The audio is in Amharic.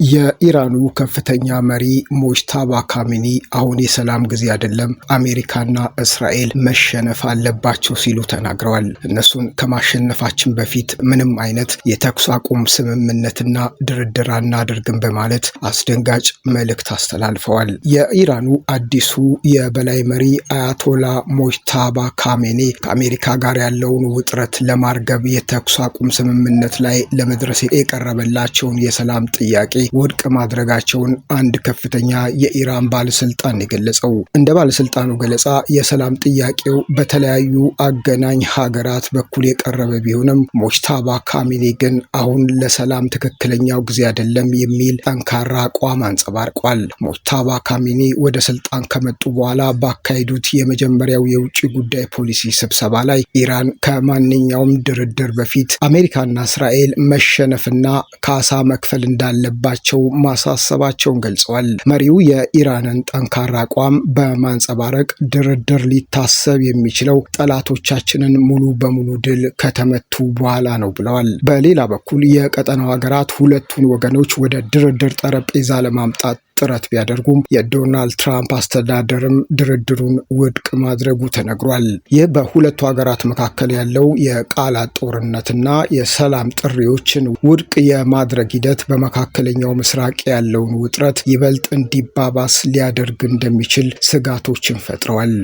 የኢራኑ ከፍተኛ መሪ ሙጅታባ ካሚኒ አሁን የሰላም ጊዜ አይደለም፣ አሜሪካና እስራኤል መሸነፍ አለባቸው ሲሉ ተናግረዋል። እነሱን ከማሸነፋችን በፊት ምንም አይነት የተኩስ አቁም ስምምነትና ድርድር አናደርግም በማለት አስደንጋጭ መልእክት አስተላልፈዋል። የኢራኑ አዲሱ የበላይ መሪ አያቶላ ሙጅታባ ካሜኒ ከአሜሪካ ጋር ያለውን ውጥረት ለማርገብ የተኩስ አቁም ስምምነት ላይ ለመድረስ የቀረበላቸውን የሰላም ጥያቄ ውድቅ ማድረጋቸውን አንድ ከፍተኛ የኢራን ባለስልጣን የገለጸው። እንደ ባለስልጣኑ ገለጻ የሰላም ጥያቄው በተለያዩ አገናኝ ሀገራት በኩል የቀረበ ቢሆንም ሙጅታባ ካሚኒ ግን አሁን ለሰላም ትክክለኛው ጊዜ አይደለም የሚል ጠንካራ አቋም አንጸባርቋል። ሙጅታባ ካሚኒ ወደ ስልጣን ከመጡ በኋላ ባካሄዱት የመጀመሪያው የውጭ ጉዳይ ፖሊሲ ስብሰባ ላይ ኢራን ከማንኛውም ድርድር በፊት አሜሪካና እስራኤል መሸነፍና ካሳ መክፈል እንዳለባቸው ማሳሰባቸውን ገልጸዋል። መሪው የኢራንን ጠንካራ አቋም በማንጸባረቅ ድርድር ሊታሰብ የሚችለው ጠላቶቻችንን ሙሉ በሙሉ ድል ከተመቱ በኋላ ነው ብለዋል። በሌላ በኩል የቀጠናው ሀገራት ሁለቱን ወገኖች ወደ ድርድር ጠረጴዛ ለማምጣት ጥረት ቢያደርጉም የዶናልድ ትራምፕ አስተዳደርም ድርድሩን ውድቅ ማድረጉ ተነግሯል። ይህ በሁለቱ ሀገራት መካከል ያለው የቃላት ጦርነትና የሰላም ጥሪዎችን ውድቅ የማድረግ ሂደት በመካከለኛው ምስራቅ ያለውን ውጥረት ይበልጥ እንዲባባስ ሊያደርግ እንደሚችል ስጋቶችን ፈጥረዋል።